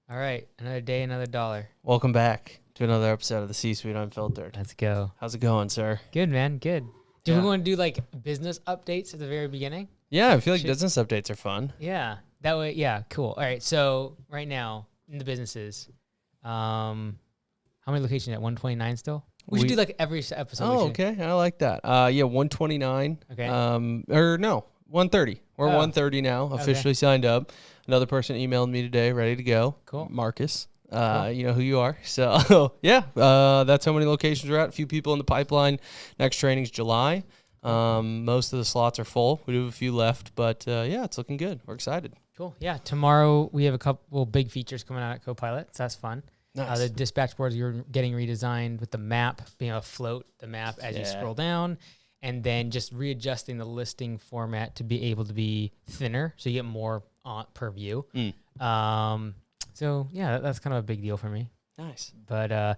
All right, another day, another dollar. Welcome back to another episode of the C-Suite Unfiltered. Let's go. How's it going, sir? Good, man. Good. Do Yeah. we want to do like business updates at the very beginning? Yeah, I feel like business updates are fun. Yeah. That way, yeah, cool. All right, so right now in the businesses, how many locations at 129 still? We should do like every episode. Oh, okay. I like that. 129. Okay. Or no, 130. We're 130 now, officially signed up. Another person emailed me today, ready to go. Cool. Marcus. Cool. You know who you are. So, yeah, that's how many locations we're at. A few people in the pipeline. Next training's July. Most of the slots are full. We do have a few left, but yeah, it's looking good. We're excited. Cool. Yeah, tomorrow we have a couple big features coming out at Copilot, so that's fun. Nice. The dispatch boards you're getting redesigned with the map, being able to float the map as you scroll down, and then just readjusting the listing format to be able to be thinner, so you get more per view. So yeah, that's kind of a big deal for me. Nice. But I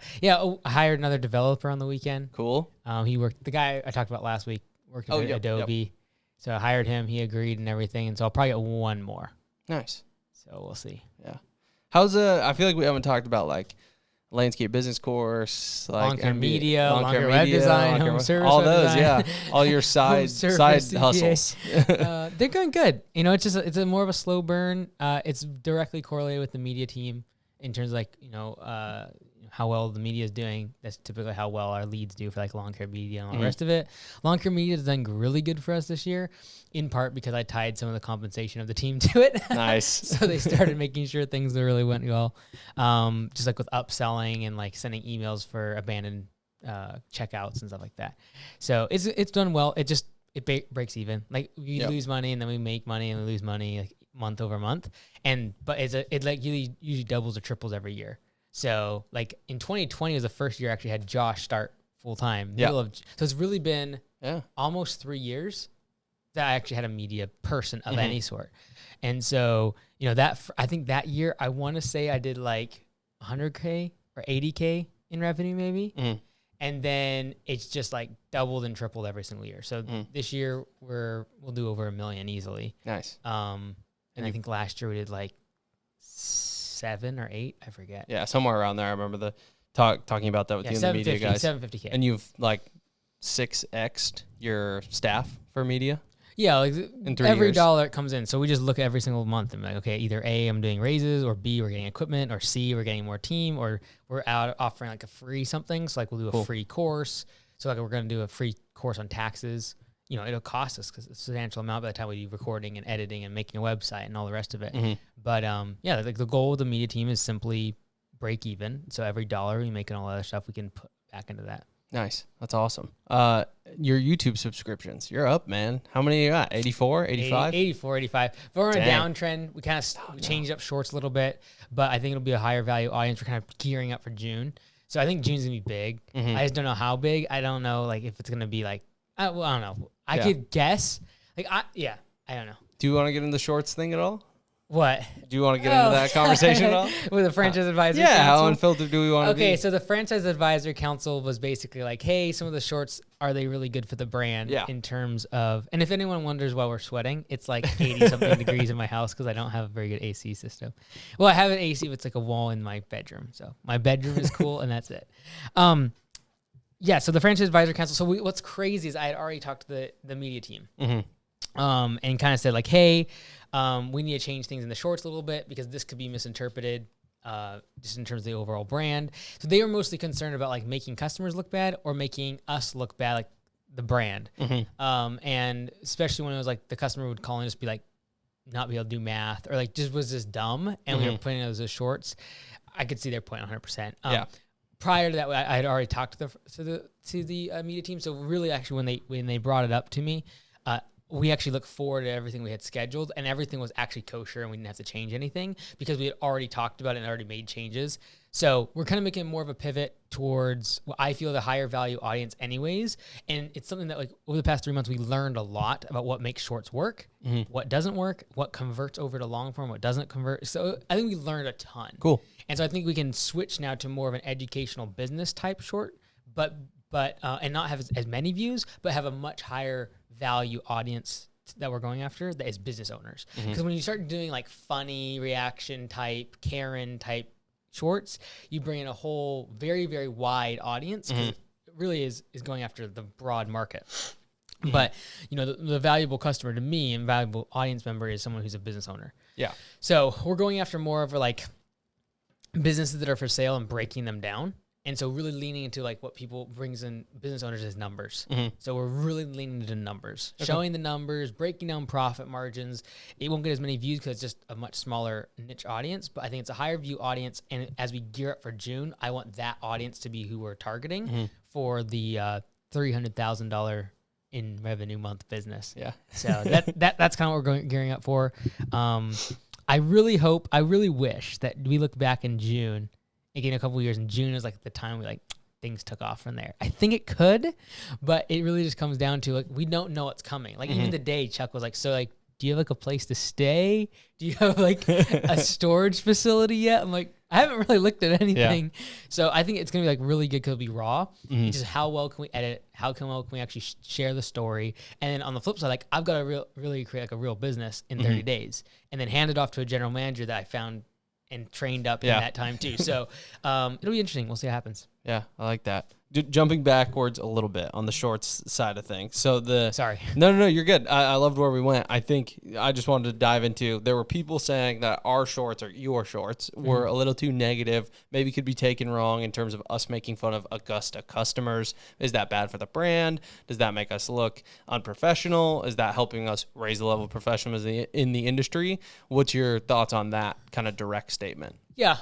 hired another developer on the weekend. Cool. He worked, the guy I talked about last week, worked at Adobe. Yep. So I hired him, he agreed and everything, and so I'll probably get one more. Nice. So we'll see. Yeah. How's I feel like we haven't talked about like landscape business course, like long-term media, long-term web design, home service, all those, design. all your side hustles. They're going good. You know, it's a more of a slow burn. It's directly correlated with the media team in terms of like, how well the media is doing. That's typically how well our leads do for like long-term media and all the rest of it. Long-term media has done really good for us this year, in part because I tied some of the compensation of the team to it. Nice. So they started making sure things really went well. Just like with upselling and like sending emails for abandoned checkouts and stuff like that. So it's done well. It breaks even. Like we lose money and then we make money and we lose money like month over month. But it like usually doubles or triples every year. So like in 2020 was the first year I actually had Josh start full time. So it's really been almost 3 years that I actually had a media person of any sort. And so, I think that year I want to say I did like 100K or 80K in revenue maybe. And then it's just like doubled and tripled every single year. So this year we'll do over $1 million easily. Nice. And I think last year we did like 7 or 8, I forget. Yeah, somewhere around there. I remember talking about that with you and the media guys. 750K. And you've like 6x'd your staff for media. Yeah, like in 3 every years. dollar it comes in. So we just look at every single month and be like, okay, either A, I'm doing raises, or B, we're getting equipment, or C, we're getting more team, or we're out offering like a free something. So like we'll do a free course. So like we're going to do a free course on taxes. It'll cost us because it's a substantial amount by the time we do recording and editing and making a website and all the rest of it. But like the goal of the media team is simply break even. So every dollar we make and all that other stuff we can put back into that. Nice. That's awesome. Your YouTube subscriptions, you're up, man. How many you got? 84, 85? 84, 85. If we're on a downtrend, we kind of changed up shorts a little bit, but I think it'll be a higher value audience. We're kind of gearing up for June. So I think June's going to be big. I just don't know how big. I don't know like if it's going to be like, I don't know. I could guess. I don't know. Do you want to get into the shorts thing at all? What? Do you want to get into that conversation at all? With the Franchise Advisor Council? Council? How unfiltered do we want to be? Okay, so the Franchise Advisor Council was basically like, hey, some of the shorts, are they really good for the brand in terms of, and if anyone wonders why we're sweating, it's like 80-something degrees in my house because I don't have a very good AC system. Well, I have an AC, but it's like a wall in my bedroom. So my bedroom is cool, and that's it. So the Franchise Advisor Council. So what's crazy is I had already talked to the media team, and kind of said like, hey, we need to change things in the shorts a little bit because this could be misinterpreted, just in terms of the overall brand. So they were mostly concerned about like making customers look bad or making us look bad, like the brand. And especially when it was like the customer would call and just be like, not be able to do math or like just was just dumb, and we were putting those as shorts. I could see their point 100%. Prior to that, I had already talked to the media team. So really, actually, when they brought it up to me, we actually looked forward to everything we had scheduled, and everything was actually kosher, and we didn't have to change anything because we had already talked about it and already made changes. So we're kind of making more of a pivot towards what I feel the higher value audience anyways. And it's something that like over the past 3 months, we learned a lot about what makes shorts work, what doesn't work, what converts over to long form, what doesn't convert. So I think we learned a ton. Cool. And so I think we can switch now to more of an educational business type short, but and not have as many views, but have a much higher value audience that we're going after that is business owners. Because when you start doing like funny reaction type, Karen type shorts, you bring in a whole very, very wide audience. Cause it really is going after the broad market. But, you know, the valuable customer to me and valuable audience member is someone who's a business owner. Yeah. So we're going after more of like businesses that are for sale and breaking them down. And so really leaning into like what people brings in business owners is numbers. So we're really leaning into numbers, showing the numbers, breaking down profit margins. It won't get as many views because it's just a much smaller niche audience, but I think it's a higher view audience. And as we gear up for June, I want that audience to be who we're targeting for the $300,000 in revenue month business. Yeah. So that's kind of what we're gearing up for. I really wish that we look back in June, again, a couple of years, and June is like the time we like things took off from there. I think it could, but it really just comes down to like, we don't know what's coming. Like even today, Chuck was like, so like, do you have like a place to stay? Do you have like a storage facility yet? I'm like, I haven't really looked at anything. Yeah. So I think it's going to be like really good because it'll be raw. Just how well can we edit? How well can we actually share the story? And then on the flip side, like I've got to really create like a real business in 30 days and then hand it off to a general manager that I found and trained up in that time too. So it'll be interesting. We'll see what happens. Yeah, I like that. Jumping backwards a little bit on the shorts side of things. So Sorry. No, you're good. I loved where we went. I think I just wanted to dive into, there were people saying that our shorts or your shorts were a little too negative, maybe could be taken wrong in terms of us making fun of Augusta customers. Is that bad for the brand? Does that make us look unprofessional? Is that helping us raise the level of professionalism in the industry? What's your thoughts on that kind of direct statement? Yeah,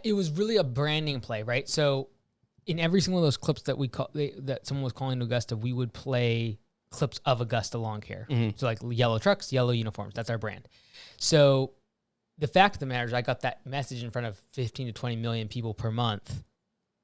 it was really a branding play, right? So in every single of those clips that that someone was calling to Augusta, we would play clips of Augusta lawn care. So like yellow trucks, yellow uniforms, that's our brand. So the fact of the matter is I got that message in front of 15 to 20 million people per month.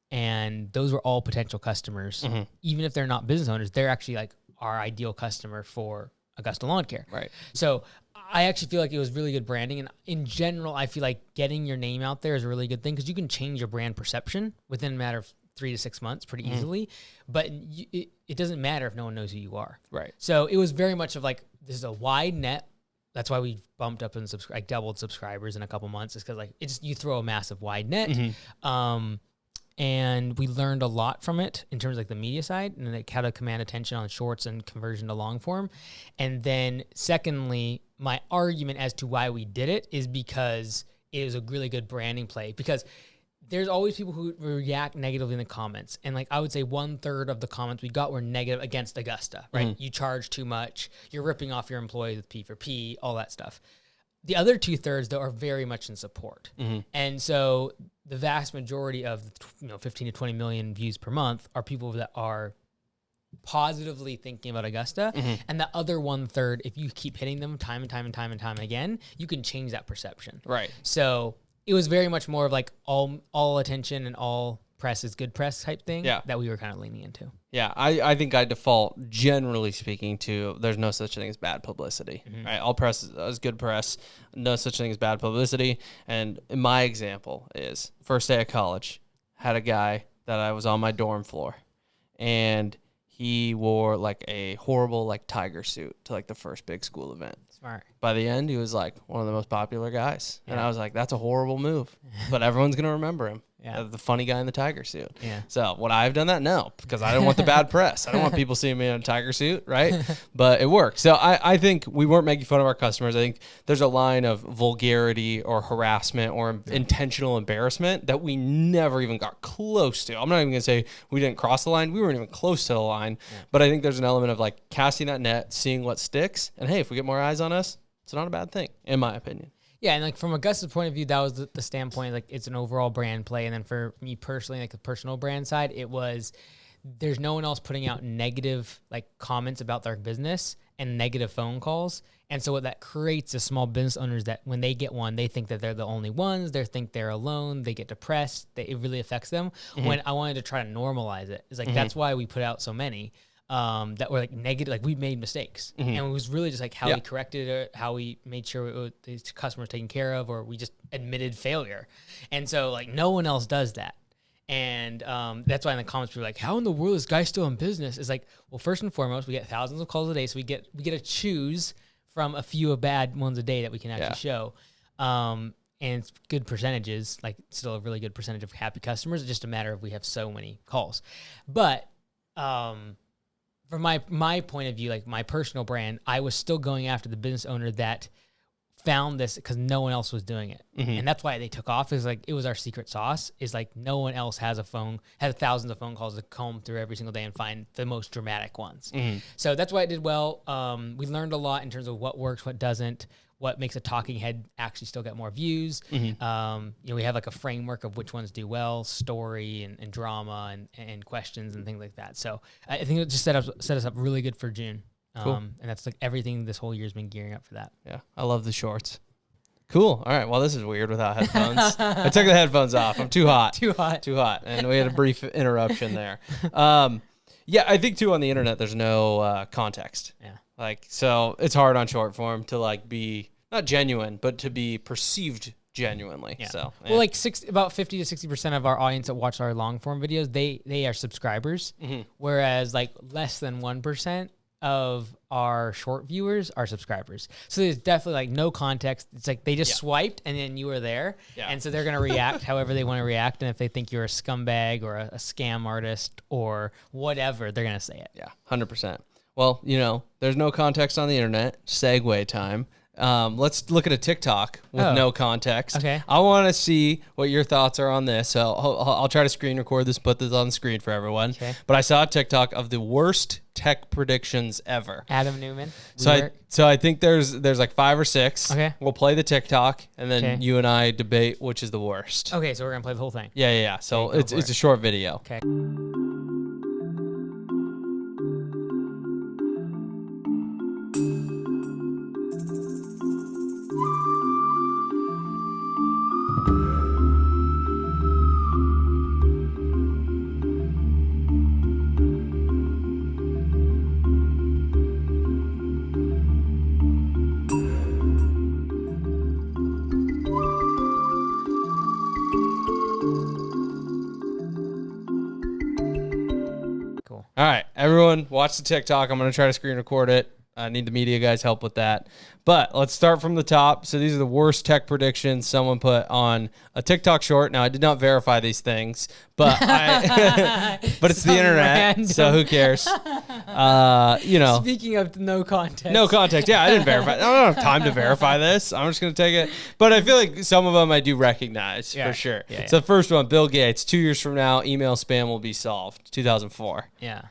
And those were all potential customers. Even if they're not business owners, they're actually like our ideal customer for Augusta lawn care. Right. So I actually feel like it was really good branding. And in general, I feel like getting your name out there is a really good thing because you can change your brand perception within a matter of 3 to 6 months pretty easily, but it doesn't matter if no one knows who you are. Right. So it was very much of like, this is a wide net. That's why we bumped up and doubled subscribers in a couple months is because like you throw a massive wide net. And we learned a lot from it in terms of like the media side and like how to command attention on shorts and conversion to long form. And then secondly, my argument as to why we did it is because it was a really good branding play because there's always people who react negatively in the comments. And like, I would say 1/3 of the comments we got were negative against Augusta, right? You charge too much. You're ripping off your employees with P4P, all that stuff. The other 2/3 though are very much in support. And so the vast majority of 15 to 20 million views per month are people that are positively thinking about Augusta. And the other 1/3, if you keep hitting them time and time again, you can change that perception. Right. So it was very much more of like all attention and all press is good press type thing that we were kind of leaning into. Yeah, I think I default, generally speaking, to there's no such thing as bad publicity. Right? All press is good press. No such thing as bad publicity. And my example is first day of college, had a guy that I was on my dorm floor, and he wore like a horrible like tiger suit to like the first big school event. Smart. By the end, he was like one of the most popular guys. And I was like, that's a horrible move. But everyone's going to remember him. The funny guy in the tiger suit. So would I have done that? No, because I didn't want the bad press. I don't want people seeing me in a tiger suit, right? But it worked. So I think we weren't making fun of our customers. I think there's a line of vulgarity or harassment or intentional embarrassment that we never even got close to. I'm not even going to say we didn't cross the line. We weren't even close to the line. But I think there's an element of like casting that net, seeing what sticks. And hey, if we get more eyes on us, it's not a bad thing, in my opinion. Yeah, and like from Augusta's point of view, that was the standpoint, like it's an overall brand play. And then for me personally, like the personal brand side, it was there's no one else putting out negative like comments about their business and negative phone calls. And so what that creates is small business owners that when they get one, they think that they're the only ones. They think they're alone. They get depressed. It really affects them. When I wanted to try to normalize it, it's like that's why we put out so many. That were like negative, like we made mistakes, and it was really just like how we corrected it, how we made sure the customer was taken care of, or we just admitted failure. And so like no one else does that. And that's why in the comments people are like, how in the world is this guy still in business? It's like, well, first and foremost, we get thousands of calls a day, so we get to choose from a few of bad ones a day that we can actually show. And it's good percentages, like still a really good percentage of happy customers. It's just a matter of we have so many calls. But from my point of view, like my personal brand, I was still going after the business owner that found this because no one else was doing it. And that's why they took off, is like it was our secret sauce, is like no one else has thousands of phone calls to comb through every single day and find the most dramatic ones. So that's why it did well. We learned a lot in terms of what works, what doesn't, what makes a talking head actually still get more views. We have like a framework of which ones do well, story and drama and questions and things like that. So I think it just set us up really good for June. Cool. And that's like everything this whole year's been gearing up for that. Yeah, I love the shorts. Cool. All right. Well, this is weird without headphones. I took the headphones off. I'm too hot. Too hot. And we had a brief interruption there. Yeah, I think too on the internet there's no context. Yeah. Like, so it's hard on short form to like be not genuine, but to be perceived genuinely. Yeah. So well, like about 50 to 60% of our audience that watch our long form videos, they are subscribers, whereas like less than 1% of our short viewers are subscribers. So there's definitely like no context. It's like they just swiped and then you were there. Yeah. And so they're going to react however they want to react. And if they think you're a scumbag or a scam artist or whatever, they're going to say it. Yeah, 100%. Well, there's no context on the internet. Segue time. Let's look at a TikTok with no context. Okay. I want to see what your thoughts are on this. So I'll try to screen record this, put this on the screen for everyone. Okay. But I saw a TikTok of the worst tech predictions ever. Adam Newman. So I think there's like 5 or 6. Okay. We'll play the TikTok and then you and I debate which is the worst. Okay. So we're going to play the whole thing. Yeah. So it's a short video. Okay. All right, everyone, watch the TikTok. I'm going to try to screen record it. I need the media guys' help with that. But let's start from the top. So these are the worst tech predictions someone put on a TikTok short. Now, I did not verify these things, but but it's the internet, random. So who cares? Speaking of no context. No context. Yeah, I didn't verify. I don't have time to verify this. I'm just going to take it. But I feel like some of them I do recognize for sure. Yeah, so the first one, Bill Gates, 2 years from now, email spam will be solved, 2004. Yeah.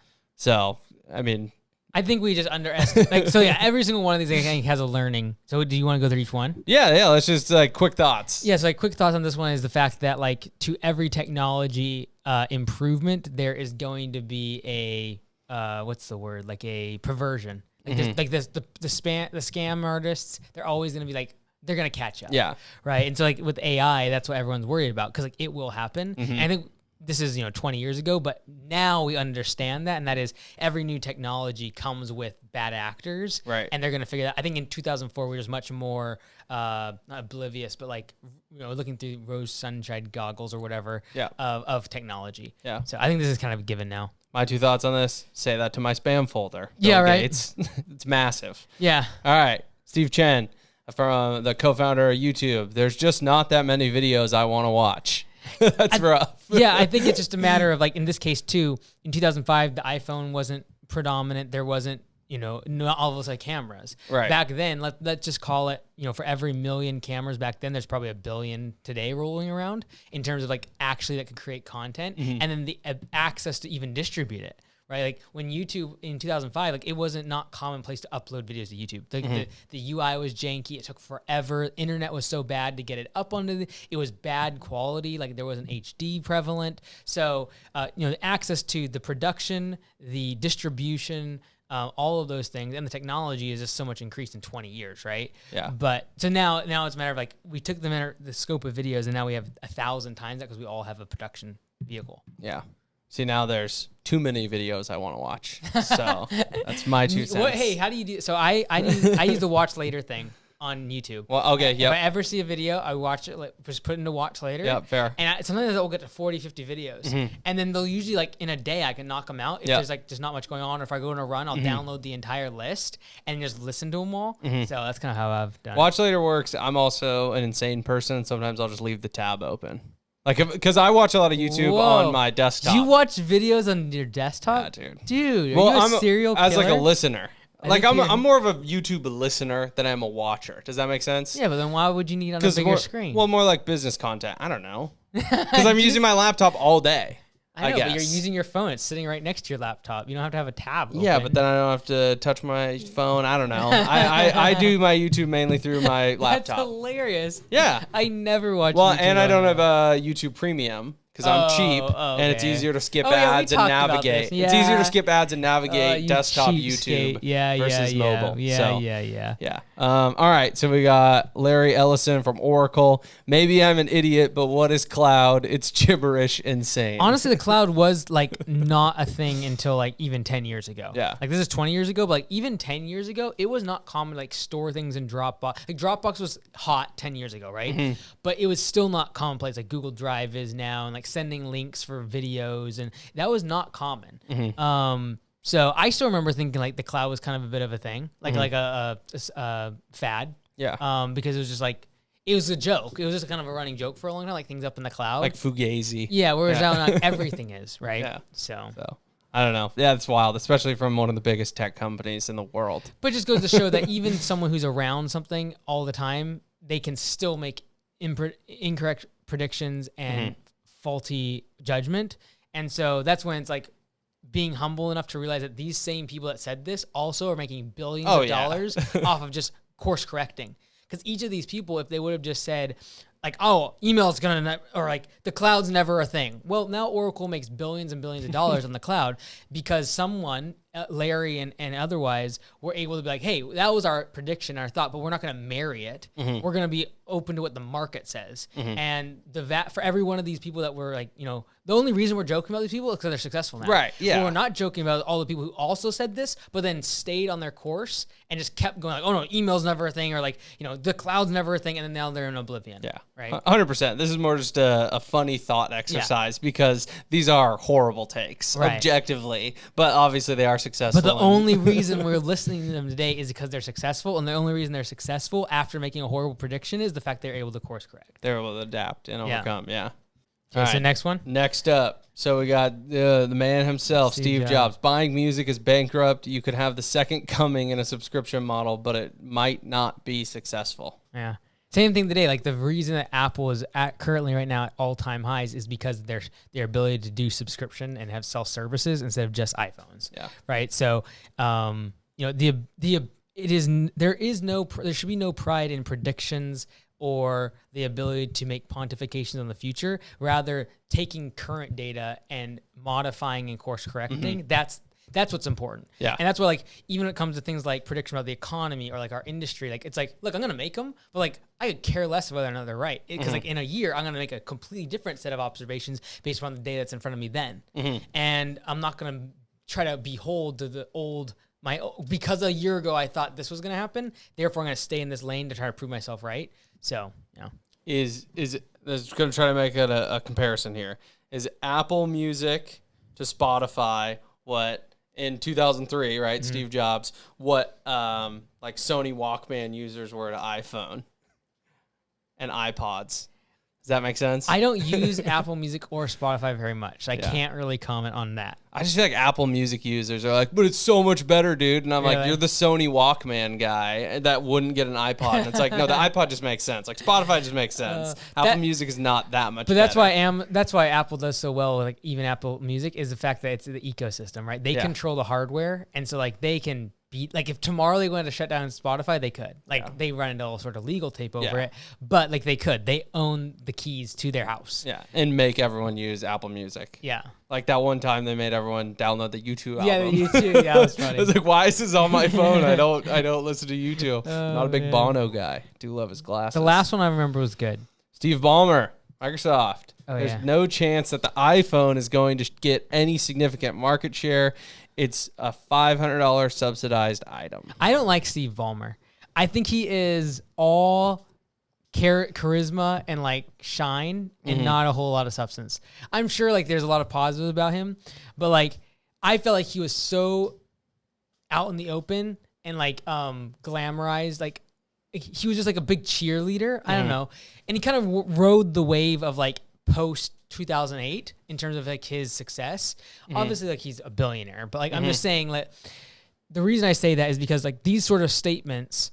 So, I mean... I think we just underestimate. Every single one of these I think has a learning. So do you want to go through each one? Yeah. Let's just quick thoughts. Yeah. So quick thoughts on this one is the fact that to every technology improvement, there is going to be a what's the word? Like a perversion. Like the scam artists, they're always going to be they're going to catch up. Yeah. Right. And so with AI, that's what everyone's worried about because it will happen. And I think this is 20 years ago, but now we understand that, and that is every new technology comes with bad actors, right? And they're gonna figure that. I think in 2004 we were just much more not oblivious, but looking through rose sunshine goggles or whatever of technology. Yeah. So I think this is kind of a given now. My 2 thoughts on this: say that to my spam folder. Bill Gates. It's massive. Yeah. All right, Steve Chen, from the co-founder of YouTube. There's just not that many videos I want to watch. That's rough. Yeah, I think it's just a matter of in this case too. In 2005, the iPhone wasn't predominant. There wasn't not all of those cameras. Right. Back then, let's just call it for every million cameras back then, there's probably 1 billion today rolling around in terms of actually that could create content, and then the access to even distribute it. Right, when YouTube in 2005, it wasn't not commonplace to upload videos to YouTube. The UI was janky; it took forever. Internet was so bad to get it up onto it was bad quality. There wasn't HD prevalent. So the access to the production, the distribution, all of those things, and the technology is just so much increased in 20 years, right? Yeah. But so now it's a matter of we took the scope of videos, and now we have 1,000 times that because we all have a production vehicle. Yeah. See, now there's too many videos I want to watch. So that's my 2 cents. Hey, how do you do? So I use the watch later thing. on YouTube. Well, okay, If I ever see a video, I watch it, just put it into watch later. Yeah, fair. And sometimes I'll get to 40, 50 videos. And then they'll usually, like, in a day, I can knock them out. If there's, like, just not much going on, or if I go on a run, I'll download the entire list and just listen to them all. So that's kind of how I've done Watch later works. I'm also an insane person. Sometimes I'll just leave the tab open. Like, because I watch a lot of YouTube on my desktop. Do you watch videos on your desktop? Yeah, dude. Dude, are you a serial killer? As like a listener. Like, I'm more of a YouTube listener than I'm a watcher. Does that make sense? Yeah, but then why would you need on a bigger screen? Well, more like business content. I don't know. Because I'm using my laptop all day. I know, but you're using your phone. It's sitting right next to your laptop. You don't have to have a tab open. Yeah, but then I don't have to touch my phone. I don't know. I do my YouTube mainly through my laptop. That's hilarious. Yeah. I never watch YouTube. Well, and I don't have a YouTube Premium. Because I'm cheap, and it's easier to skip ads and navigate. It's easier to skip ads and navigate desktop YouTube versus mobile. Yeah. All right, so we got Larry Ellison from Oracle. Maybe I'm an idiot, but what is cloud? It's gibberish insane. Honestly, the cloud was like not a thing until like even 10 years ago. Yeah. Like this is 20 years ago, but like even 10 years ago, it was not common to like store things in Dropbox. Like Dropbox was hot 10 years ago, right? But it was still not commonplace like Google Drive is now, and like sending links for videos, and that was not common. So I still remember thinking like the cloud was kind of a bit of a thing, like a fad. Yeah. Because it was just like, it was a joke. It was just kind of a running joke for a long time, like things up in the cloud. Like Fugazi. Yeah, whereas now not everything is, right? Yeah. So I don't know. Yeah, it's wild, especially from one of the biggest tech companies in the world. But it just goes to show that even someone who's around something all the time, they can still make incorrect predictions and faulty judgment. And so that's when it's like being humble enough to realize that these same people that said this also are making billions of dollars off of just course correcting. Because each of these people, if they would have just said like, oh, email's gonna, or like the cloud's never a thing. Well, now Oracle makes billions and billions of dollars on the cloud because someone, Larry and otherwise, were able to be like, hey, that was our prediction, our thought, but we're not gonna marry it. We're gonna be open to what the market says. And for every one of these people that were like, the only reason we're joking about these people is because they're successful now. Right, yeah. But we're not joking about all the people who also said this, but then stayed on their course and just kept going like, oh no, email's never a thing, or like, the cloud's never a thing, and then now they're in oblivion. Yeah. Right? 100%. This is more just a funny thought exercise because these are horrible takes, objectively, but obviously they are successful. But the only reason we're listening to them today is because they're successful, and the only reason they're successful after making a horrible prediction is the fact they're able to course correct. They're able to adapt and overcome, Okay, so next one? Next up. So we got the man himself, Steve Jobs. Buying music is bankrupt. You could have the second coming in a subscription model, but it might not be successful. Yeah. Same thing today. Like the reason that Apple is currently right now at all-time highs is because their ability to do subscription and have self-services instead of just iPhones. Yeah. Right. So, there should be no pride in predictions or the ability to make pontifications on the future. Rather, taking current data and modifying and course correcting. That's what's important. Yeah. And that's why, like, even when it comes to things like prediction about the economy or like our industry, like it's like, look, I'm going to make them, but like I could care less whether or not they're right. Because like in a year, I'm going to make a completely different set of observations based on the data that's in front of me then. And I'm not going to try to behold to the old, because a year ago I thought this was going to happen, therefore I'm going to stay in this lane to try to prove myself right. So, Is going to try to make it a comparison here. Is Apple Music to Spotify what in 2003, right? Steve Jobs, what like Sony Walkman users were to iPhone and iPods. Does that make sense? I don't use Apple Music or Spotify very much. I can't really comment on that. I just feel like Apple Music users are like, but it's so much better, dude. And I'm like, you're the Sony Walkman guy that wouldn't get an iPod. And it's like, no, the iPod just makes sense. Like Spotify just makes sense. Apple Music is not that much better. That's why Apple does so well with like even Apple Music is the fact that it's the ecosystem, right? They control the hardware. And so like they can beat, like if tomorrow they wanted to shut down Spotify, they could. Like they run into all sort of legal tape over it, but like they could. They own the keys to their house. Yeah, and make everyone use Apple Music. Yeah. Like that one time they made everyone download the U2 album. Yeah, the U2. Yeah, that was funny. I was like, why is this on my phone? I don't listen to U2. Not a big Bono guy. Do love his glasses. The last one I remember was good. Steve Ballmer, Microsoft. There's no chance that the iPhone is going to get any significant market share. It's a $500 subsidized item. I don't like Steve Ballmer. I think he is all charisma and like shine and not a whole lot of substance. I'm sure like there's a lot of positives about him, but like I felt like he was so out in the open and like glamorized, like he was just like a big cheerleader. I don't know. And he kind of rode the wave of like post 2008 in terms of like his success. Obviously like he's a billionaire, but like I'm just saying like the reason I say that is because like these sort of statements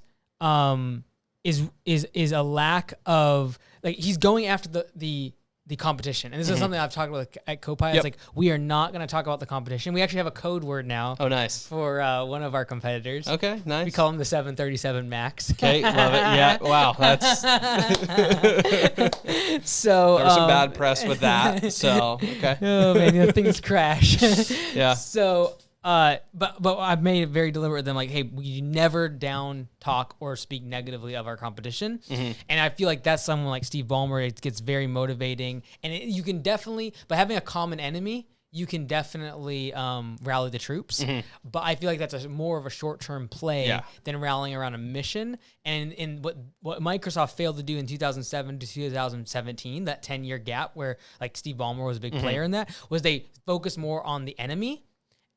is a lack of like he's going after the competition. And this is something I've talked about at Copi. It's like, we are not going to talk about the competition. We actually have a code word now. Oh, nice. For one of our competitors. Okay, nice. We call him the 737 Max. Okay, love it. Yeah, wow. That's so. There was some bad press with that. So, okay. Oh, man, things crash. Yeah. So, but I've made it very deliberate with them, like, hey, we never down talk or speak negatively of our competition. And I feel like that's someone like Steve Ballmer. It gets very motivating, and you can definitely, by having a common enemy, you can definitely rally the troops. But I feel like that's more of a short-term play than rallying around a mission. And what Microsoft failed to do in 2007 to 2017, that 10-year gap where like Steve Ballmer was a big player in that, was they focused more on the enemy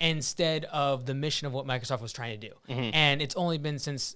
instead of the mission of what Microsoft was trying to do. And it's only been since,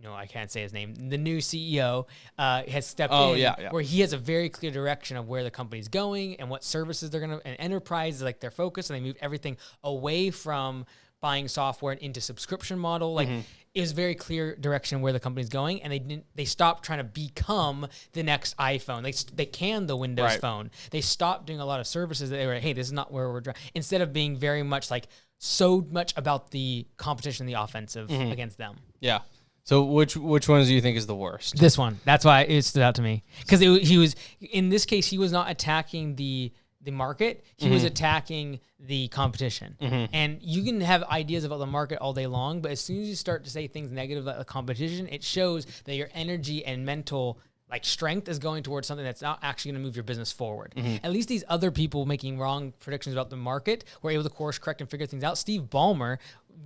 I can't say his name, the new CEO has stepped in, where he has a very clear direction of where the company's going and what services they're going to, and enterprise is like their focus, and they moved everything away from buying software and into subscription model. Like it was very clear direction where the company's going, and they stopped trying to become the next iPhone. They canned the Windows phone. They stopped doing a lot of services that they were like, hey, this is not where we're driving. Instead of being very much like so much about the competition, the offensive against them. Yeah. So which ones do you think is the worst? This one. That's why it stood out to me. Because he was, in this case, he was not attacking the market. He was attacking the competition. And you can have ideas about the market all day long, but as soon as you start to say things negative about the competition, it shows that your energy and mental like strength is going towards something that's not actually going to move your business forward. At least these other people making wrong predictions about the market were able to course correct and figure things out. Steve Ballmer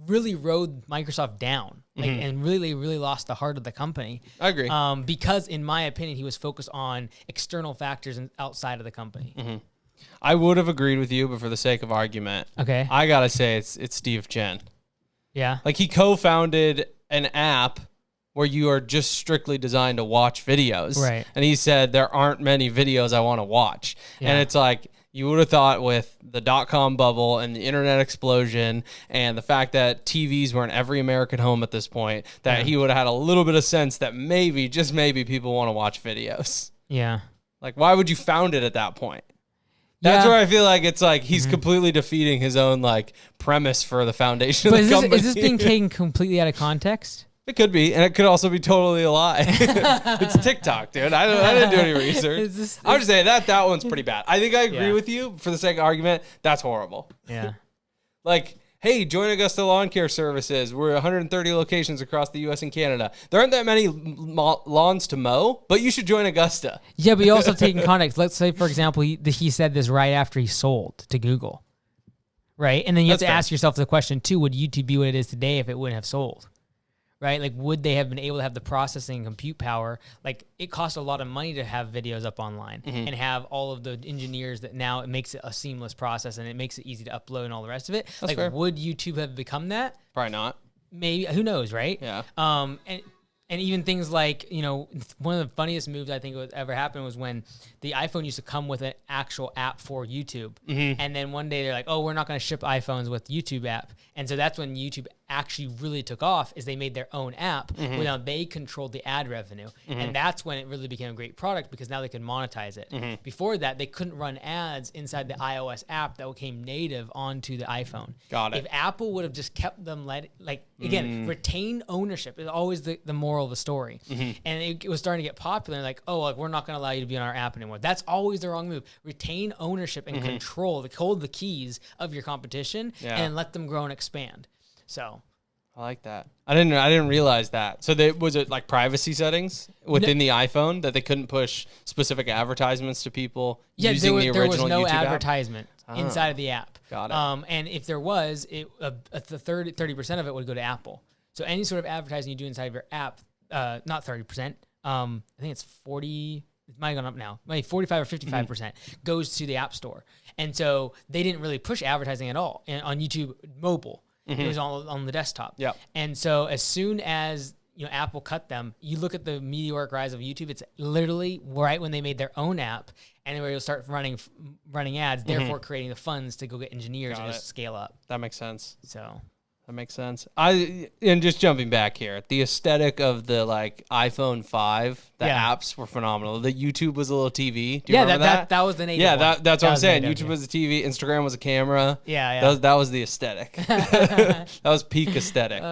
really rode Microsoft down, and really lost the heart of the company. I agree. Because in my opinion, he was focused on external factors outside of the company. I would have agreed with you, but for the sake of argument, okay, I gotta say it's Steve Chen. Yeah, like he co-founded an app where you are just strictly designed to watch videos. Right. And he said, there aren't many videos I want to watch. Yeah. And it's like, you would have thought with the .com bubble and the internet explosion and the fact that TVs were in every American home at this point, that he would have had a little bit of sense that maybe, just maybe, people want to watch videos. Yeah. Like, why would you found it at that point? That's where I feel like it's like he's completely defeating his own like premise for the foundation of the company. Is this being taken completely out of context? It could be, and it could also be totally a lie. It's TikTok, dude. I didn't do any research. I would just say that one's pretty bad. I think I agree with you. For the sake of argument, that's horrible. Yeah. Like, hey, join Augusta Lawn Care Services. We're 130 locations across the U.S. and Canada. There aren't that many lawns to mow, but you should join Augusta. Yeah, but you also take in context. Let's say, for example, he said this right after he sold to Google, right? And then you have to ask yourself the question, too, would YouTube be what it is today if it wouldn't have sold? Right? Like, would they have been able to have the processing and compute power? Like, it costs a lot of money to have videos up online and have all of the engineers that now it makes it a seamless process and it makes it easy to upload and all the rest of it. That's fair. Would YouTube have become that? Probably not. Maybe. Who knows, right? Yeah. And even things like, one of the funniest moves I think would ever happen was when the iPhone used to come with an actual app for YouTube. And then one day they're like, oh, we're not going to ship iPhones with YouTube app. And so that's when YouTube actually really took off, is they made their own app where now they controlled the ad revenue. And that's when it really became a great product because now they could monetize it. Before that, they couldn't run ads inside the iOS app that became native onto the iPhone. Got it. If Apple would have just kept them retain ownership is always the moral of the story. And it was starting to get popular, like, oh, we're not going to allow you to be on our app anymore. That's always the wrong move. Retain ownership and control, hold the keys of your competition and let them grow and expand. So I like that. I didn't realize that. So was it like privacy settings within the iPhone that they couldn't push specific advertisements to people using the original YouTube app? There was no advertisement inside of the app. Got it. And if there was, the 30% of it would go to Apple. So any sort of advertising you do inside of your app, not 30%. I think it's 40. It might have gone up now. Maybe 45 or 55% goes to the App Store. And so they didn't really push advertising at all on YouTube mobile. It was all on the desktop. Yep. And so as soon as Apple cut them, you look at the meteoric rise of YouTube, it's literally right when they made their own app and they were able to start running ads, therefore creating the funds to go get engineers and just scale up. That makes sense. So that makes sense. And just jumping back here, the aesthetic of the like iPhone 5, the apps were phenomenal. The YouTube was a little TV. Do you remember that? That was the native one. That's what I'm saying. YouTube was a TV, Instagram was a camera. Yeah. That was the aesthetic. That was peak aesthetic.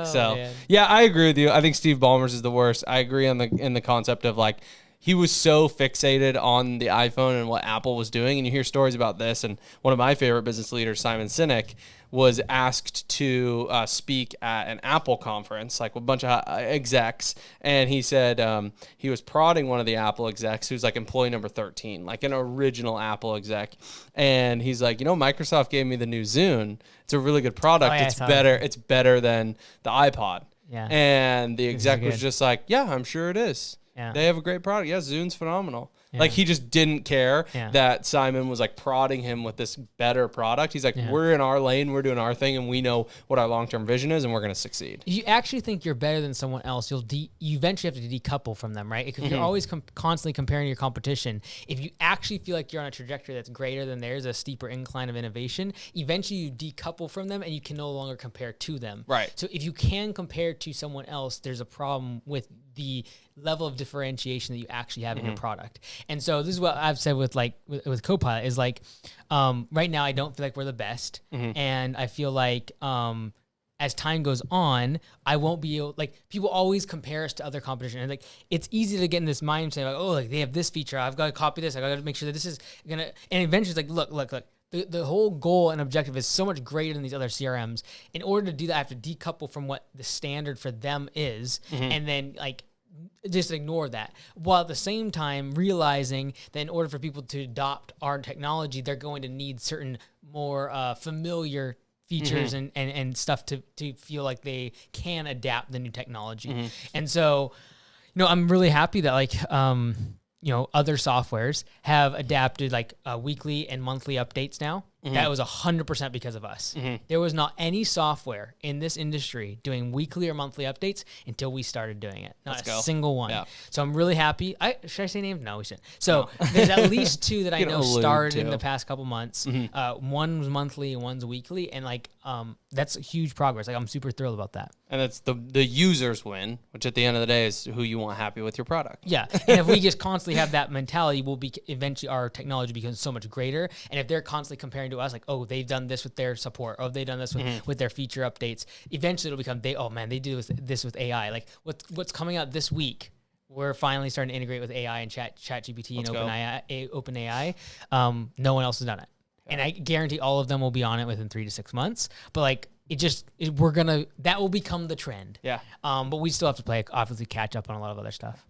Yeah, I agree with you. I think Steve Ballmer's is the worst. I agree in the concept of like, he was so fixated on the iPhone and what Apple was doing. And you hear stories about this. And one of my favorite business leaders, Simon Sinek, was asked to speak at an Apple conference, like with a bunch of execs. And he said he was prodding one of the Apple execs who's like employee number 13, like an original Apple exec. And he's like, Microsoft gave me the new Zune. It's a really good product. It's better than the iPod. Yeah. And the exec was just like, yeah, I'm sure it is. Yeah. They have a great product. Yeah, Zune's phenomenal. Yeah. Like, he just didn't care that Simon was like prodding him with this better product. He's like, we're in our lane, we're doing our thing, and we know what our long-term vision is, and we're going to succeed. If you actually think you're better than someone else, you eventually have to decouple from them, right? Because you're always constantly comparing your competition. If you actually feel like you're on a trajectory that's greater than theirs, a steeper incline of innovation, eventually you decouple from them, and you can no longer compare to them. Right. So if you can compare to someone else, there's a problem with the level of differentiation that you actually have in your product. And so this is what I've said with Copilot is like, right now I don't feel like we're the best. And I feel like, as time goes on, I won't be able, like, people always compare us to other competition. And like, it's easy to get in this mindset, like, oh, like they have this feature, I've got to copy this, I got to make sure that this is gonna, and eventually it's like, look. The whole goal and objective is so much greater than these other CRMs. In order to do that, I have to decouple from what the standard for them is, and then like just ignore that. While at the same time realizing that in order for people to adopt our technology, they're going to need certain more familiar features and stuff to feel like they can adapt the new technology. And so, I'm really happy that like, other softwares have adapted like weekly and monthly updates now. That was 100% because of us. There was not any software in this industry doing weekly or monthly updates until we started doing it. Not a single one. Yeah. So I'm really happy. Should I say names? No, we shouldn't. So there's at least two that I know started in the past couple months. One was monthly and one's weekly. And like, that's a huge progress. Like, I'm super thrilled about that. And it's the users win, which at the end of the day is who you want happy with your product. Yeah. And if we just constantly have that mentality, eventually our technology becomes so much greater. And if they're constantly comparing to us, like, oh, they've done this with their support, or they've done this with their feature updates, eventually it'll become, they do this with AI. Like, what's coming out this week, we're finally starting to integrate with AI and ChatGPT and OpenAI. No one else has done it. And I guarantee all of them will be on it within 3 to 6 months. But like, that will become the trend. Yeah. But we still have to obviously catch up on a lot of other stuff.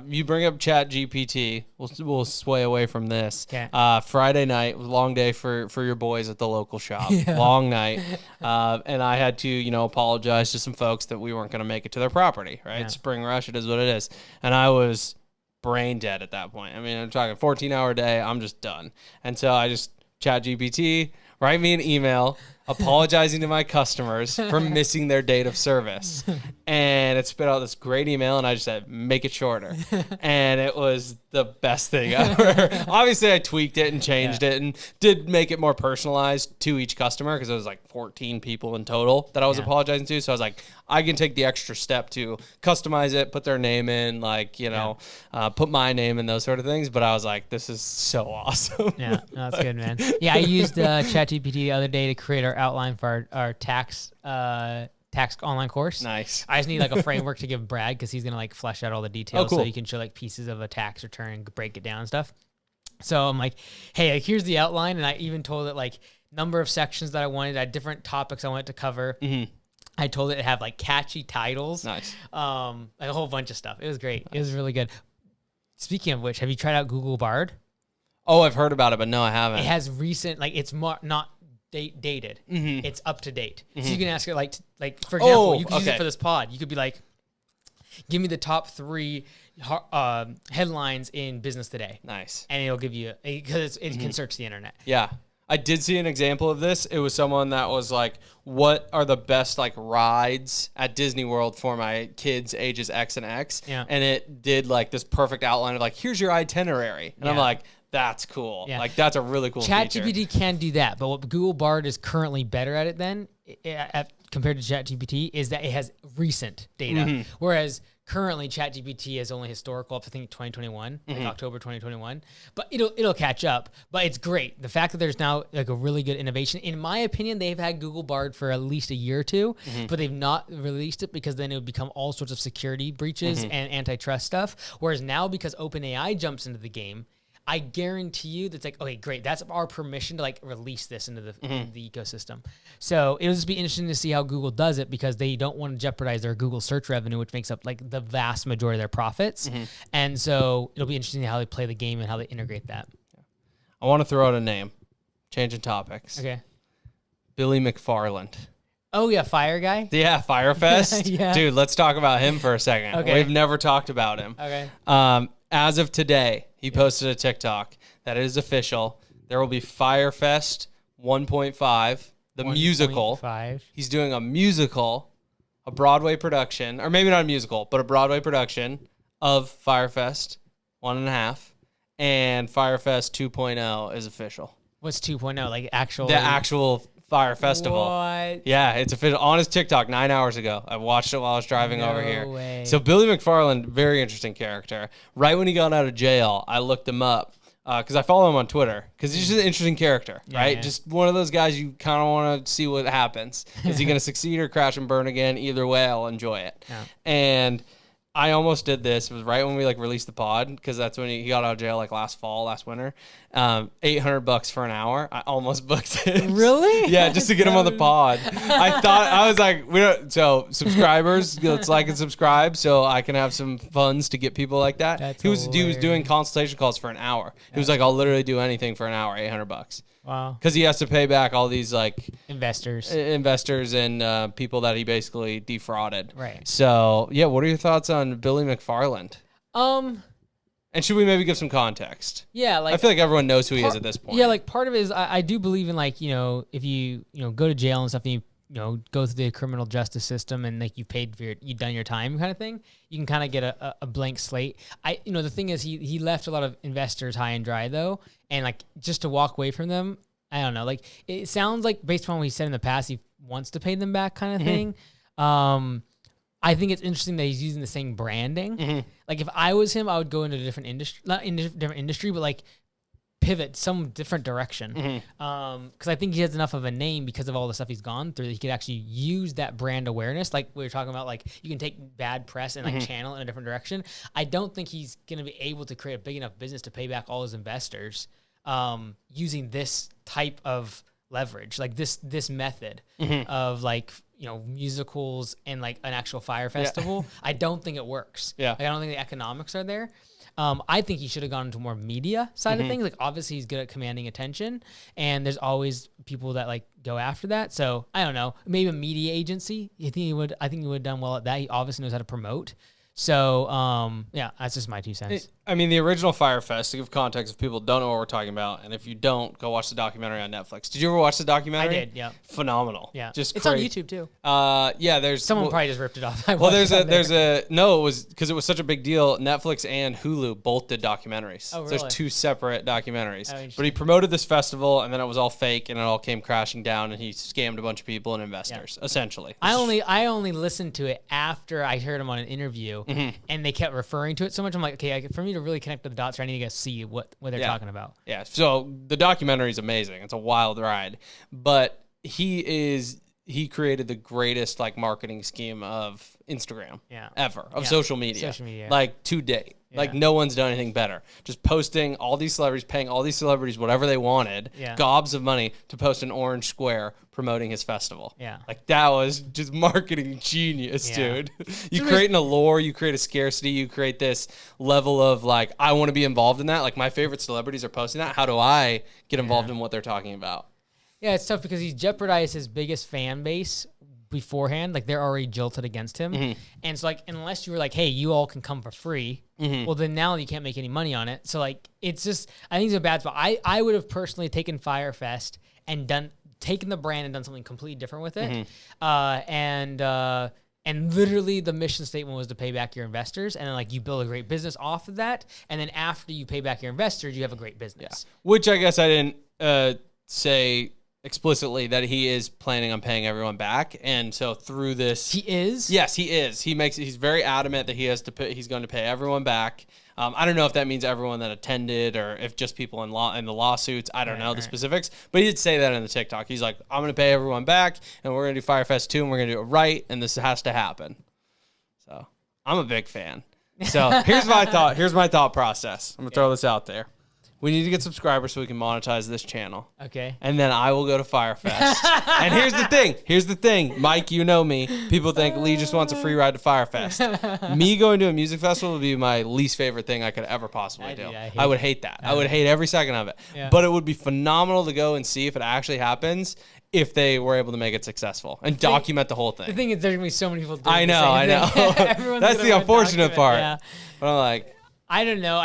You bring up ChatGPT. We'll sway away from this. Okay. Friday night was a long day for your boys at the local shop. Long night. And I had to, apologize to some folks that we weren't going to make it to their property, right? Yeah. Spring rush, it is what it is. And I was brain dead at that point. I mean, I'm talking 14-hour day. I'm just done. And so I just ChatGPT, write me an email apologizing to my customers for missing their date of service. And it spit out this great email, and I just said, make it shorter. And it was the best thing ever. Obviously, I tweaked it and changed it and did make it more personalized to each customer, because it was like 14 people in total that I was apologizing to. So I was like, I can take the extra step to customize it, put their name in, like, put my name in, those sort of things. But I was like, this is so awesome. Yeah, that's good, man. Yeah, I used ChatGPT the other day to create our outline for our tax online course. Nice. I just need like a framework to give Brad, because he's gonna like flesh out all the details, so you can show like pieces of a tax return and break it down and stuff. So I'm like, hey, like, here's the outline, and I even told it like number of sections that I wanted, I had different topics I wanted to cover. I told it to have like catchy titles. Nice. Like a whole bunch of stuff. It was great. Nice. It was really good. Speaking of which, have you tried out Google Bard? Oh, I've heard about it, but no, I haven't. It has recent, like, it's not dated. It's up to date. So you can ask it like for example, you could use it for this pod. You could be like, give me the top 3 headlines in business today. Nice. And it'll give you, because it can search the internet. Yeah. I did see an example of this. It was someone that was like, what are the best like rides at Disney World for my kids ages X and X? Yeah. And it did like this perfect outline of like, here's your itinerary. And I'm like, that's cool. Yeah. Like that's a really cool feature. ChatGPT can do that, but what Google Bard is currently better at it than compared to ChatGPT is that it has recent data. Whereas currently ChatGPT is only historical up to, I think, 2021, like October 2021. But it'll catch up. But it's great. The fact that there's now like a really good innovation. In my opinion, they've had Google Bard for at least a year or two, but they've not released it because then it would become all sorts of security breaches and antitrust stuff. Whereas now, because OpenAI jumps into the game, I guarantee you that's like, okay, great. That's our permission to like release this into the ecosystem. So it'll just be interesting to see how Google does it, because they don't want to jeopardize their Google search revenue, which makes up like the vast majority of their profits. And so it'll be interesting how they play the game and how they integrate that. I want to throw out a name, changing topics. Okay. Billy McFarland. Oh yeah, FYRE guy? Yeah, FYRE Fest. Yeah. Dude, let's talk about him for a second. Okay. We've never talked about him. Okay. As of today, he posted a TikTok that is official. There will be FYRE Fest 1.5, the musical. 1.5. He's doing a musical, a Broadway production, or maybe not a musical, but a Broadway production of FYRE Fest 1.5, and FYRE Fest 2.0 is official. What's 2.0? Like actual? The actual FYRE Festival. What? Yeah, it's official. On his TikTok 9 hours ago. I watched it while I was driving over here. Way. So Billy McFarland, very interesting character. Right when he got out of jail, I looked him up because I follow him on Twitter because he's just an interesting character, right? Yeah. Just one of those guys you kind of want to see what happens. Is he going to succeed or crash and burn again? Either way, I'll enjoy it. Yeah. And I almost did this. It was right when we like released the pod, because that's when he got out of jail, like last winter. $800 for an hour. I almost booked it. Really? Yeah, just to get him on the pod. I was like, so subscribers, let's like and subscribe so I can have some funds to get people like that. He was doing consultation calls for an hour. He was like, I'll literally do anything for an hour, $800. Wow. Because he has to pay back all these like investors and people that he basically defrauded. Right. So yeah, what are your thoughts on Billy McFarland? And should we maybe give some context? Yeah, like I feel like everyone knows who he is at this point. Yeah, like part of it is I do believe in like, if you go to jail and stuff and you go through the criminal justice system and like you've done your time kind of thing, you can kind of get a blank slate. The thing is he left a lot of investors high and dry though, and like just to walk away from them, I don't know. Like it sounds like based on what he said in the past, he wants to pay them back kind of thing. I think it's interesting that he's using the same branding. Like if I was him, I would go into a different industry, not in a different industry, but like pivot some different direction. Because I think he has enough of a name because of all the stuff he's gone through that he could actually use that brand awareness. Like we were talking about, like you can take bad press and like channel in a different direction. I don't think he's going to be able to create a big enough business to pay back all his investors using this type of leverage, like this method of like, musicals and like an actual FYRE Festival. I don't think it works. Yeah. Like, I don't think the economics are there. I think he should have gone into more media side of things. Like obviously he's good at commanding attention, and there's always people that like go after that. So I don't know, maybe a media agency. I think he would have done well at that. He obviously knows how to promote. So, that's just my 2 cents. The original FYRE Fest, to give context if people don't know what we're talking about, and if you don't, go watch the documentary on Netflix. Did you ever watch the documentary? I did, yeah. Phenomenal. Yeah. Just it's crazy. on YouTube too. There's someone probably just ripped it off. It was because it was such a big deal. Netflix and Hulu both did documentaries. Oh, really? So there's 2 separate documentaries. Oh, but he promoted this festival, and then it was all fake, and it all came crashing down, and he scammed a bunch of people and investors, essentially. I only listened to it after I heard him on an interview, and they kept referring to it so much. I'm like, okay, for me to really connect the dots, I need to see what they're talking about. Yeah. So the documentary is amazing. It's a wild ride, but he created the greatest like marketing scheme of Instagram ever, of social media, like to date. Like no one's done anything better. Just posting all these celebrities, paying all these celebrities whatever they wanted, gobs of money to post an orange square promoting his festival. Yeah. Like that was just marketing genius, dude. You create an allure, you create a scarcity, you create this level of like, I want to be involved in that. Like my favorite celebrities are posting that. How do I get involved in what they're talking about? Yeah, it's tough because he's jeopardized his biggest fan base beforehand, like they're already jilted against him. And so like, unless you were like, hey, you all can come for free, well then now you can't make any money on it. So like, it's just, I think it's a bad spot. I would have personally taken FYRE Fest and taken the brand and done something completely different with it. And literally the mission statement was to pay back your investors. And then like you build a great business off of that. And then after you pay back your investors, you have a great business. Yeah. Which I guess I didn't say explicitly that he is planning on paying everyone back. And so through this, he is. Yes, he is. He's very adamant that he's going to pay everyone back. I don't know if that means everyone that attended or if just people in the lawsuits. I don't know the specifics, but he did say that in the TikTok. He's like, I'm going to pay everyone back, and we're going to do FYRE Fest 2, and we're going to do it right, and this has to happen. So I'm a big fan. So here's my thought process. I'm going to throw this out there. We need to get subscribers so we can monetize this channel. Okay. And then I will go to FYRE Fest. And here's the thing. Mike, you know me. People think Lee just wants a free ride to FYRE Fest. Me going to a music festival would be my least favorite thing I could ever possibly do. I would hate that. I would hate every second of it. Yeah. But it would be phenomenal to go and see if it actually happens, if they were able to make it successcul and document the whole thing. The thing is, there's going to be so many people doing I know. That's the unfortunate part. Yeah. But I'm like, I don't know.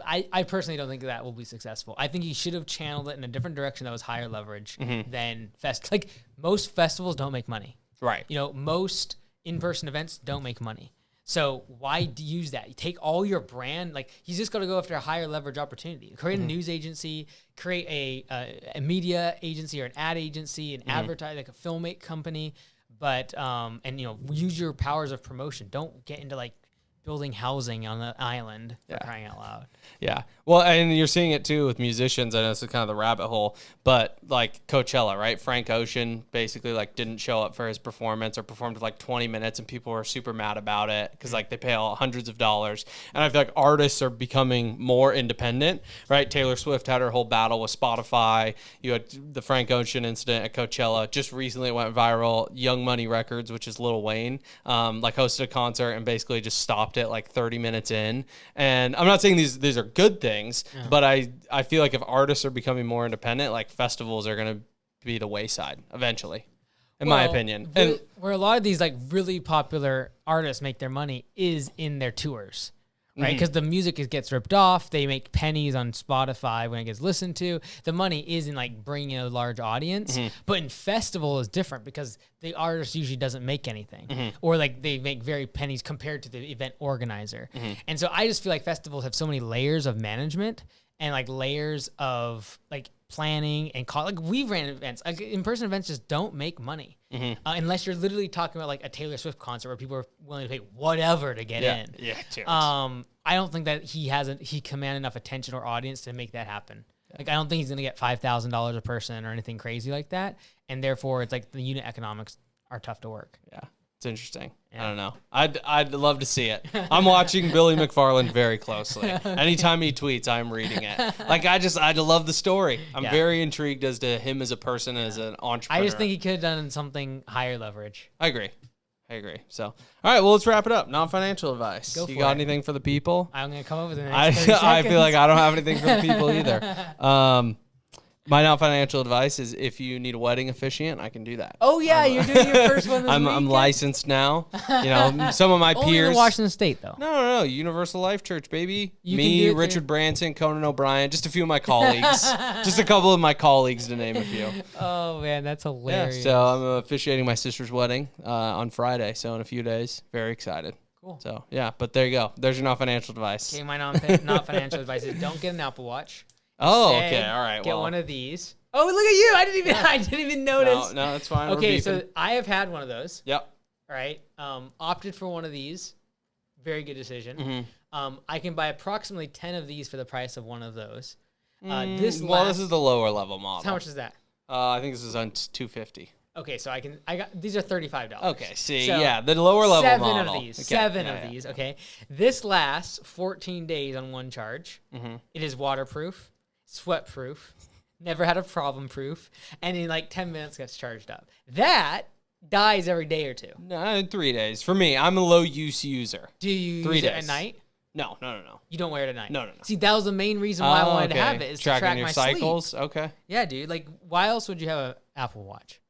I personally don't think that will be successful. I think he should have channeled it in a different direction that was higher leverage than like most festivals don't make money. Right. You know, most in-person events don't make money. So why use that? You take all your brand, like he's just got to go after a higher leverage opportunity. Create a news agency, create a media agency or an ad agency, an advertise like a filmmaker company, but and you know, use your powers of promotion. Don't get into like building housing on the island for crying out loud. Yeah. Well, and you're seeing it too with musicians. I know this is kind of the rabbit hole, but like Coachella, right? Frank Ocean basically like didn't show up for his performance or performed for like 20 minutes and people were super mad about it because like they pay hundreds of dollars. And I feel like artists are becoming more independent, right? Taylor Swift had her whole battle with Spotify. You had the Frank Ocean incident at Coachella. Just recently it went viral. Young Money Records, which is Lil Wayne, like hosted a concert and basically just stopped it like 30 minutes in. And I'm not saying these are good things, but I feel like if artists are becoming more independent, like festivals are going to be the wayside eventually, in my opinion. And where a lot of these like really popular artists make their money is in their tours, right? Because the music gets ripped off. They make pennies on Spotify when it gets listened to. The money is in like bringing in a large audience. But in festival is different because the artist usually doesn't make anything, or like they make very pennies compared to the event organizer. And so I just feel like festivals have so many layers of management and like layers of like planning and like we've ran events. Like in-person events just don't make money unless you're literally talking about like a Taylor Swift concert where people are willing to pay whatever to get in. Yeah, I don't think that he command enough attention or audience to make that happen. Like I don't think he's gonna get $5,000 a person or anything crazy like that, and therefore it's like the unit economics are tough to work. Yeah. It's interesting. Yeah. I don't know. I'd love to see it. I'm watching Billy McFarland very closely. Anytime he tweets, I'm reading it. Like I love the story. I'm very intrigued as to him as a person, as an entrepreneur. I just think he could have done something higher leverage. I agree. So, all right, well, let's wrap it up. Non-financial advice. You got anything for the people? I'm going to come up with the next 30 I feel like I don't have anything for the people either. My non-financial advice is if you need a wedding officiant, I can do that. Oh, yeah, you're doing your first one this weekend? I'm licensed now. You know, some of my peers. Only in Washington State, though. No. Universal Life Church, baby. Me, Richard Branson, Conan O'Brien, just a few of my colleagues. Just a couple of my colleagues, to name a few. Oh, man, that's hilarious. Yeah, so I'm officiating my sister's wedding on Friday, so in a few days. Very excited. Cool. So, yeah, but there you go. There's your non-financial advice. Okay, my non-financial advice is don't get an Apple Watch. Oh, okay. All right. Get one of these. Oh, look at you. I didn't even notice. No, that's fine. Okay, so I have had one of those. Yep. All right. Opted for one of these. Very good decision. I can buy approximately 10 of these for the price of one of those. This is the lower level model. How much is that? I think this is on $250. Okay, so these are $35. Okay, see, so yeah, the lower level model. 7 of these. Okay. 7 of these, okay? This lasts 14 days on one charge. It is waterproof, sweat-proof, never had a problem proof, and in like 10 minutes gets charged up. That dies every day or two. No, 3 days. For me, I'm a low-use user. Do you use it at night? No. You don't wear it at night? No. See, that was the main reason why I wanted to have it, is to track your my cycles. sleep. Okay. Yeah, dude. Like, why else would you have an Apple Watch?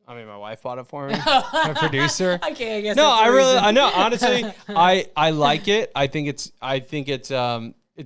I mean, my wife bought it for me. My producer. Okay, I guess. No, I know. Honestly, I like it. I think it's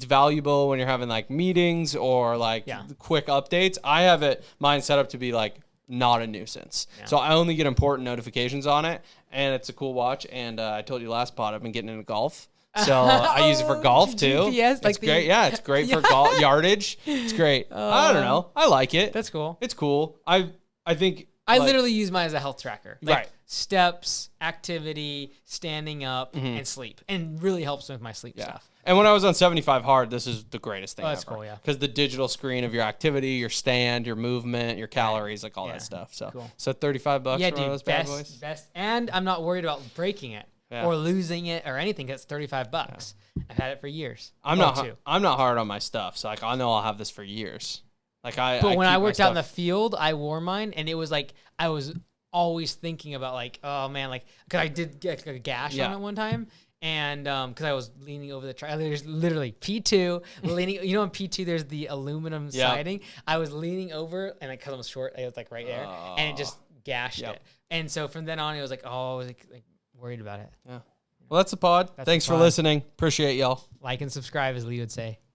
valuable when you're having like meetings or like quick updates. I have mine set up to be like not a nuisance. Yeah. So I only get important notifications on it, and it's a cool watch. And I told you last pod, I've been getting into golf. So I use it for golf too. GPS, it's great. Yeah, it's great for golf yardage. It's great. I don't know. I like it. That's cool. It's cool. I think I literally use mine as a health tracker. Like steps, activity, standing up, and sleep. And really helps with my sleep stuff. And when I was on 75 hard, this is the greatest thing that's ever. Cool, yeah. Because the digital screen of your activity, your stand, your movement, your calories, like all that stuff. So, cool. So $35 for one of those bad boys? Best. And I'm not worried about breaking it or losing it or anything because it's $35. Yeah. I've had it for years. I'm not hard on my stuff. So like I know I'll have this for years. But when I worked out in the field, I wore mine, and it was like I was always thinking about like, oh man, like because I did get like a gash on it one time, and because I was leaning over the there's literally P2 leaning. You know, in P2 there's the aluminum siding. I was leaning over, and because I was short, I was like right there, and it just gashed it. And so from then on, it was like, oh, I was like worried about it. Yeah. Well, that's the pod. Thanks for listening. Appreciate y'all. Like and subscribe, as Lee would say.